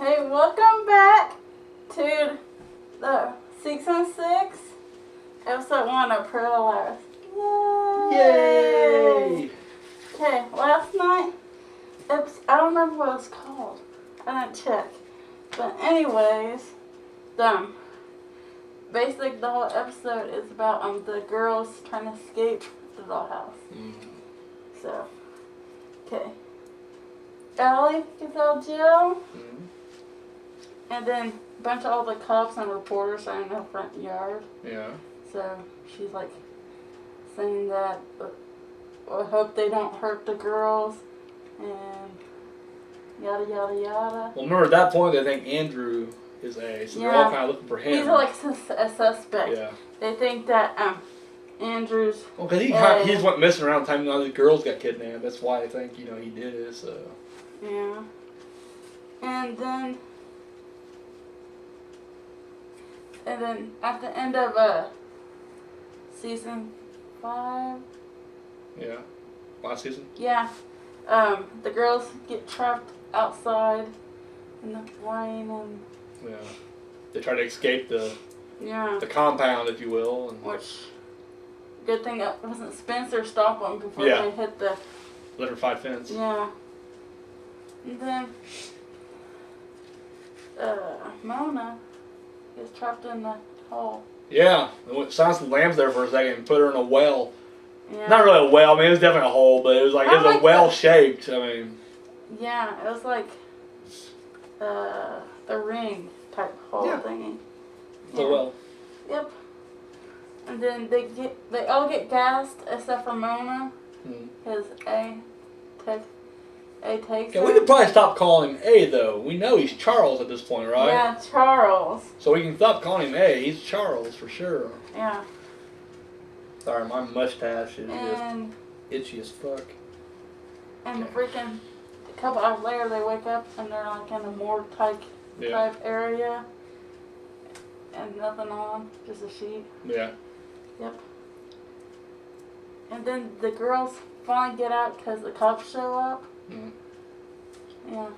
Hey, welcome back to the season 6, episode 1 of Paralyzed. Yay! Okay, last night, I don't remember what it's called. I didn't check. But anyways, basically the whole episode is about the girls trying to escape the dollhouse. So, okay. Allie gets out of jail. And then a bunch of all the cops and reporters are in her front yard. Yeah. So she's like saying that I hope they don't hurt the girls and yada yada yada. Well, remember at that point they think Andrew is A, so they're all kind of looking for him. He's like a suspect. Yeah. They think that Andrew's. Well, because he just went missing around the time all these girls got kidnapped. That's why I think he did it. So. Yeah. And then at the end of season 5. Yeah. Last season. Yeah. The girls get trapped outside in the rain and. Yeah. They try to escape the compound, if you will. Which, good thing it wasn't Spencer stop them before they hit the electrified fence. Yeah. And then Mona is trapped in the hole. Yeah. Silence the lambs there for a second and put her in a well. Yeah. Not really a well. I mean, it was definitely a hole, but it was a well shaped. I mean. Yeah, it was like the ring type hole thingy. The well. Yep. And then they all get gassed except for Mona, because A takes her. We could probably stop calling him A though. We know he's Charles at this point, right? Yeah, Charles. So we can stop calling him A. He's Charles for sure. Yeah. Sorry, my mustache is just itchy as fuck. And freaking a couple hours later they wake up and they're like in a morgue type area. And nothing on, just a sheet. Yeah. Yep. And then the girls finally get out because the cops show up. Yeah.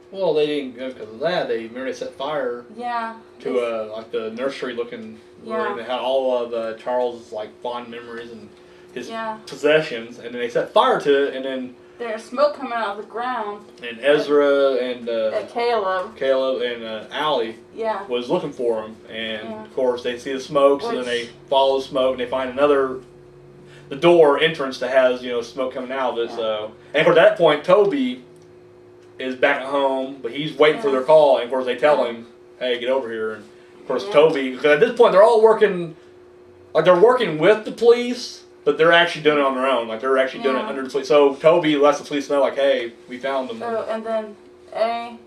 Well, they didn't go because of that. They set fire. Yeah. To like the nursery looking where they had all of Charles' like fond memories and his possessions, and then they set fire to it, and then there's smoke coming out of the ground. And Ezra and Caleb and Allie was looking for him, and of course they see the smoke, so then they follow the smoke and they find the door entrance that has smoke coming out of it. So, and of course at that point Toby is back at home, but he's waiting for their call, and of course they tell him, "Hey, get over here." And of course Toby, because at this point they're all working, like they're working with the police. But they're actually doing it on their own. Like, they're actually doing it under the police. So, Toby lets the police know, like, hey, we found them. Oh, and then A,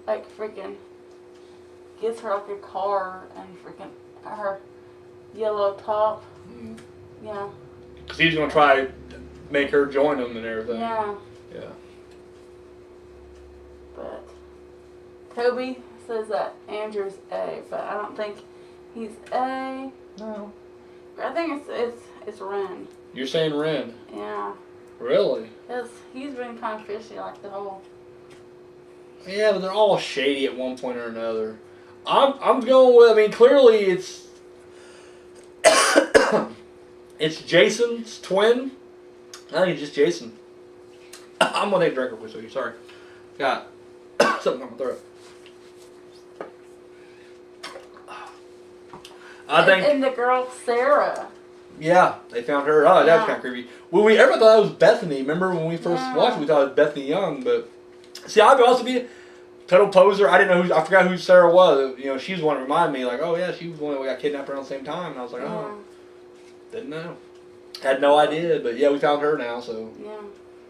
like, freaking gets her, like, a car and freaking her yellow top. Yeah. Because he's going to try to make her join them and everything. Yeah. Yeah. But Toby says that Andrew's A, but I don't think he's A. No. I think it's Ren. You're saying Ren? Yeah. Really? Because he's been kind of fishy like the whole. Yeah, but they're all shady at one point or another. I'm going with. I mean, clearly it's it's Jason's twin. I think it's just Jason. I'm gonna take a drink real quick, so sorry. Got something on my throat. I think. And the girl Sarah. Yeah, they found her. Oh, that was kind of creepy. Well, we everyone thought it was Bethany. Remember when we first watched it, we thought it was Bethany Young. But see, I'd also be a total poser. I didn't know I forgot who Sarah was. She was the one that reminded me, like, oh yeah, she was the one that got kidnapped around the same time. And I was like, oh, didn't know. Had no idea. But yeah, we found her now. So yeah.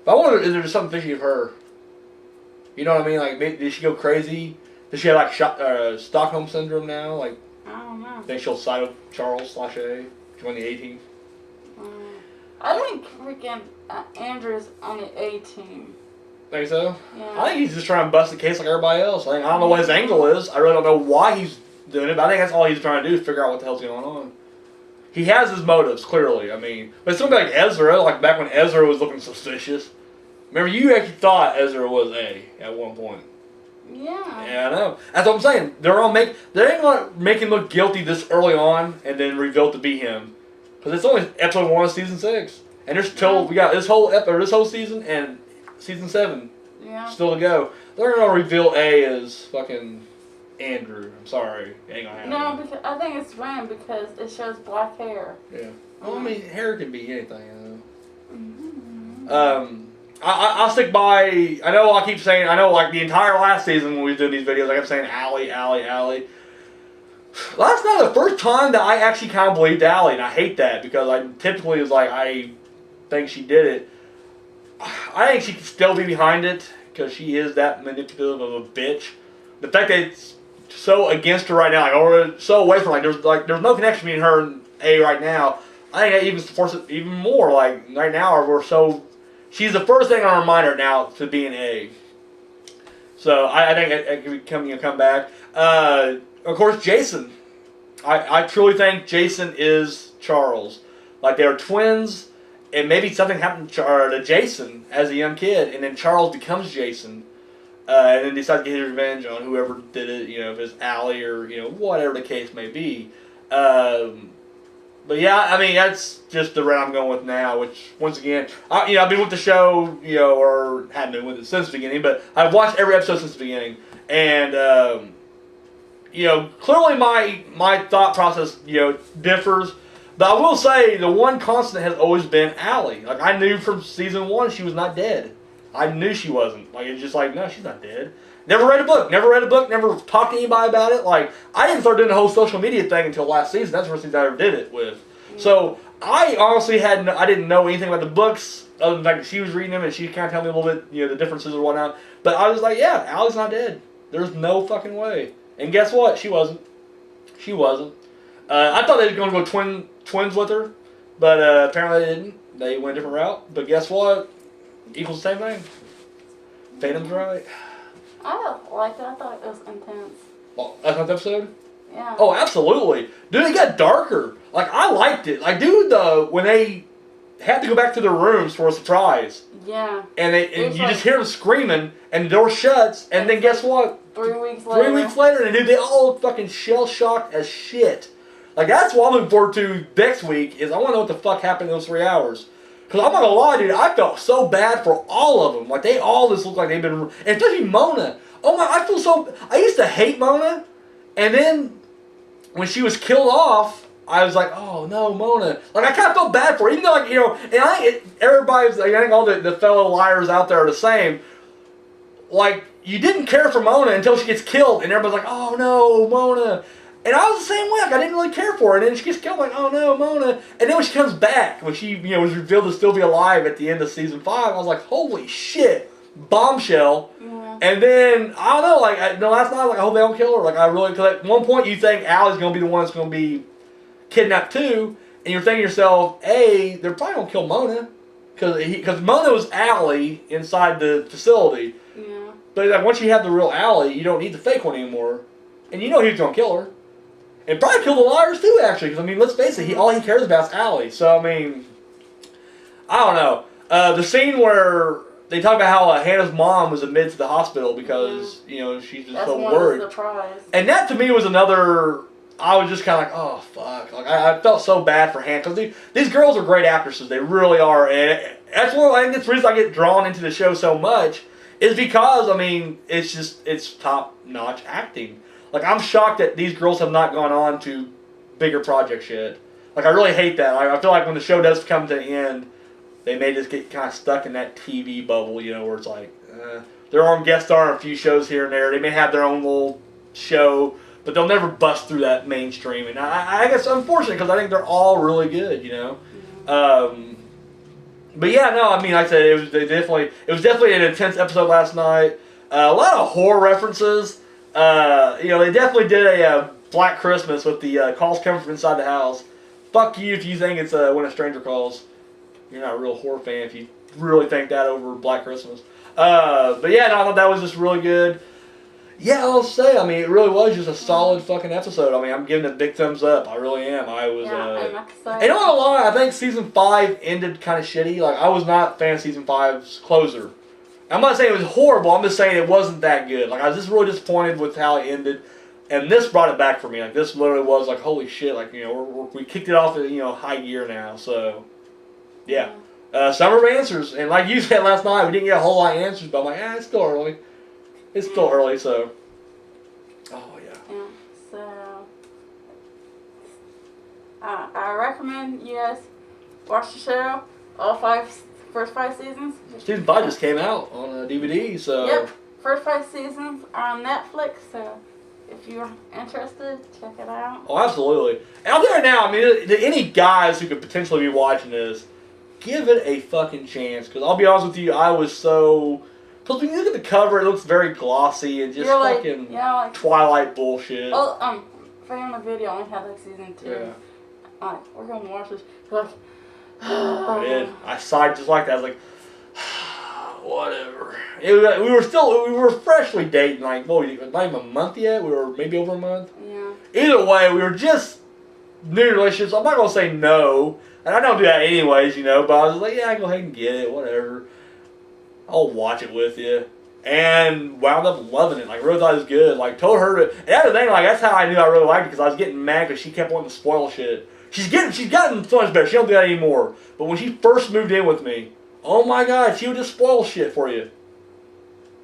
But I wonder, is there something fishy of her? You know what I mean? Like, did she go crazy? Does she have like Stockholm syndrome now? Like, I don't know. Think she'll side with Charles/A? Join the A team? I think freaking Andrew's on the A team. Think so? Yeah. I think he's just trying to bust the case like everybody else. I don't know what his angle is. I really don't know why he's doing it, but I think that's all he's trying to do is figure out what the hell's going on. He has his motives, clearly. I mean, but somebody like Ezra, like back when Ezra was looking suspicious. Remember, you actually thought Ezra was A at one point. Yeah. Yeah, No, that's what I'm saying. They ain't gonna make him look guilty this early on and then reveal it to be him, because it's only episode 1 of season 6, and there's still we got this whole season and season 7 still to go. They're gonna reveal A as fucking Andrew. I'm sorry, it ain't gonna happen. No, because I think it's random because it shows black hair. Yeah. Well, I mean, hair can be anything. I'll stick by. I know I keep saying. I know, like the entire last season when we were doing these videos, I kept saying Allie. That's not the first time that I actually kind of believed Allie, and I hate that because I typically was like, I think she did it. I think she could still be behind it because she is that manipulative of a bitch. The fact that it's so against her right now, or so away from her, there's no connection between her and A right now. I think that even supports it even more. Like right now, she's the first thing on our mind right now to be an A. So I think it can come back. Of course, Jason. I truly think Jason is Charles. Like they are twins, and maybe something happened to Jason as a young kid, and then Charles becomes Jason, and then decides to get his revenge on whoever did it. If it's Allie or whatever the case may be. But yeah, I mean that's just the route I'm going with now. Which once again, I've been with the show, or haven't been with it since the beginning, but I've watched every episode since the beginning, and clearly my thought process differs. But I will say the one constant has always been Allie. Like I knew from season 1 she was not dead. I knew she wasn't. Like it's just like no, she's not dead. Never read a book. Never talked to anybody about it. Like, I didn't start doing the whole social media thing until last season. That's the first season I ever did it with. Mm-hmm. So, I honestly I didn't know anything about the books, other than the fact that she was reading them and she kind of told me a little bit, the differences or whatnot. But I was like, yeah, Allie's not dead. There's no fucking way. And guess what? She wasn't. I thought they were going to go twins with her, but apparently they didn't. They went a different route. But guess what? Equals the same thing. Tatum's right. I liked it. I thought it was intense. Oh, that's not the episode? Yeah. Oh, absolutely. Dude, it got darker. Like, I liked it. Like, dude, when they had to go back to their rooms for a surprise. Yeah. And you just hear them screaming, and the door shuts, and then guess what? 3 weeks later. 3 weeks later, and dude, they all fucking shell-shocked as shit. Like, that's what I'm looking forward to next week, is I want to know what the fuck happened in those 3 hours. Because I'm not gonna lie, dude, I felt so bad for all of them. Like, they all just look like they've been... And especially Mona. Oh my, I feel so... I used to hate Mona. And then, when she was killed off, I was like, oh no, Mona. Like, I kind of felt bad for her. Even though, like, and everybody's... I think all the fellow liars out there are the same. Like, you didn't care for Mona until she gets killed. And everybody's like, oh no, Mona. And I was the same way. Like, I didn't really care for her. And then she gets killed, like, oh no, Mona. And then when she comes back, when she, was revealed to still be alive at the end of season 5, I was like, holy shit, bombshell. Yeah. And then, I don't know, like, last night, like, I hope they don't kill her. Like, because at one point you think Allie's going to be the one that's going to be kidnapped too. And you're thinking to yourself, they're probably going to kill Mona. Because Mona was Allie inside the facility. Yeah. But like, once you have the real Allie, you don't need the fake one anymore. And he was going to kill her. And probably kill the liars too, actually. Because, let's face it, all he cares about is Allie. So, I don't know. The scene where they talk about how Hannah's mom was admitted to the hospital because, she's just so worried. That's one surprise. And that, to me, was another... I was just kind of like, oh, fuck. Like, I felt so bad for Hannah. Because these girls are great actresses. They really are. And that's I think that's the reason I get drawn into the show so much. Is because, it's top-notch acting. Like, I'm shocked that these girls have not gone on to bigger projects yet. Like, I really hate that. I feel like when the show does come to the end, they may just get kind of stuck in that TV bubble, where it's like, they're on guest star on a few shows here and there. They may have their own little show, but they'll never bust through that mainstream. And I guess it's unfortunate because I think they're all really good, Mm-hmm. But yeah, no, like I said, it was definitely an intense episode last night. A lot of horror references. They definitely did a Black Christmas with the calls coming from inside the house. Fuck you if you think it's When a Stranger Calls. You're not a real horror fan if you really think that over Black Christmas. But yeah, no, I thought that was just really good. Yeah, I'll say, it really was just a solid fucking episode. I'm giving it a big thumbs up. I really am. I was, I'm excited. And I'm not gonna lie, I think season 5 ended kind of shitty. Like, I was not a fan of season 5's closer. I'm not saying it was horrible. I'm just saying it wasn't that good. Like I was just really disappointed with how it ended, and this brought it back for me. Like this literally was like holy shit. Like we kicked it off at high gear now. So yeah, summer of answers. And like you said last night, we didn't get a whole lot of answers. But I'm like, it's still early. It's still early. So yeah. So I recommend you guys watch the show. All first 5 seasons. Season 5 just came out on DVD, so. Yep, first 5 seasons are on Netflix, so if you're interested, check it out. Oh, absolutely. And I'll tell you now, I mean, to any guys who could potentially be watching this, give it a fucking chance, because I'll be honest with you, I was so. Because when you look at the cover, it looks very glossy and just fucking Twilight bullshit. Oh, Family Video only had like season 2. Yeah. Like, we're gonna watch this. Like, I did. I sighed just like that. I was like, whatever. We were freshly dating. Like, not even a month yet. We were maybe over a month. Yeah. Either way, we were just new relationships. I'm not gonna say no, and I don't do that anyways, But I was like, yeah, go ahead and get it, whatever. I'll watch it with you. And wound up loving it. Like, really thought it was good. Like, told her to. And that's the thing. Like, that's how I knew I really liked it, because I was getting mad because she kept wanting to spoil shit. She's gotten so much better. She don't do that anymore. But when she first moved in with me, oh my God, she would just spoil shit for you.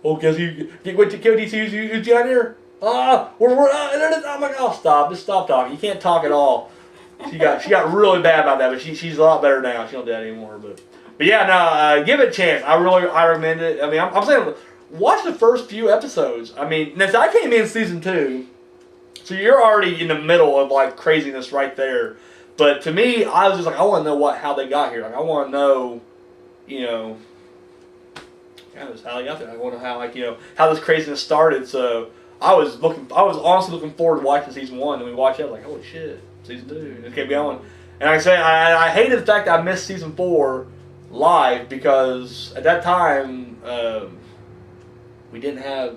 Oh, because you went to KOTC, you down here? I'm like, oh, stop. Just stop talking. You can't talk at all. She got really bad about that, but she's a lot better now. She don't do that anymore. But yeah, no, give it a chance. I recommend it. I mean, I'm saying, watch the first few episodes. I mean, now, I came in season 2, so you're already in the middle of like craziness right there. But to me, I was just like, I want to know how they got here. Like, I want to know, how they got there. I want to know how this craziness started. So I was honestly looking forward to watching season 1, and we watched it. I was like, holy shit, season 2, and it kept going. And like I say, I hated the fact that I missed season 4 live, because at that time we didn't have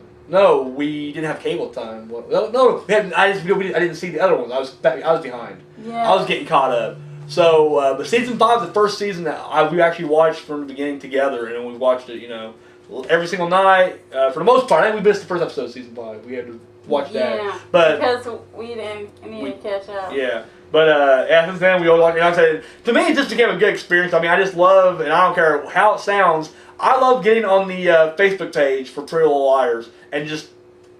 cable time. No, I didn't see the other ones. I was behind. Yeah. I was getting caught up. So, but season 5 is the first season that we actually watched from the beginning together, and we watched it, every single night. For the most part, I think we missed the first episode of season 5. We had to watch that. But because we didn't need to catch up. Yeah. But since then, we always like I said, to me, it just became a good experience. I mean, I just love, and I don't care how it sounds, I love getting on the Facebook page for Pretty Little Liars and just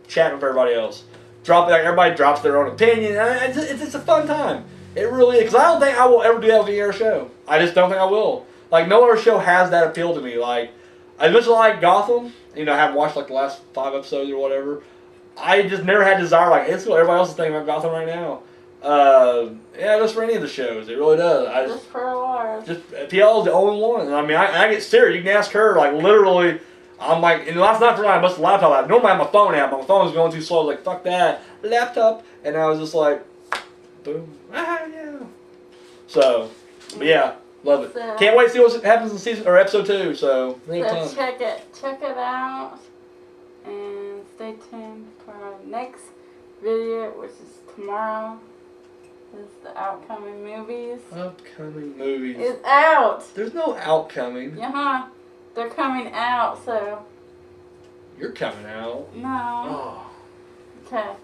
chatting with everybody else. Everybody drops their own opinion. It's a fun time. It really is. Because I don't think I will ever do that with any other show. I just don't think I will. Like, no other show has that appeal to me. Like, I just like Gotham. I haven't watched like the last 5 episodes or whatever. I just never had desire, like, it's what everybody else is thinking about Gotham right now. Just for any of the shows. It really does. Just for a while. Just PL is the only one. I mean, I get serious. You can ask her, like, literally. I'm like, and last night I must have laptop out. Normally I have my phone out, but my phone was going too slow. I was like, fuck that, laptop. And I was just like, boom, yeah. So, but yeah, love it. So, can't wait to see what happens in season or episode 2. So check it out, and stay tuned for our next video, which is tomorrow. Is the upcoming movies. Upcoming movies. It's out. There's no outcoming. Uh-huh. They're coming out, so. You're coming out. No. Oh. Okay.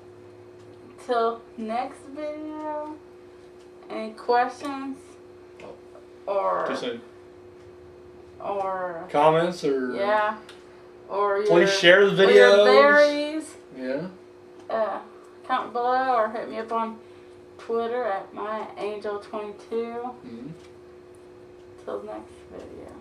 Till next video. Any questions? Oh. Or. Too soon. Or. Comments or. Yeah. Or please share the videos. Or your theories. Yeah. Comment below or hit me up on Twitter at myangel22. Mm-hmm. Till next video.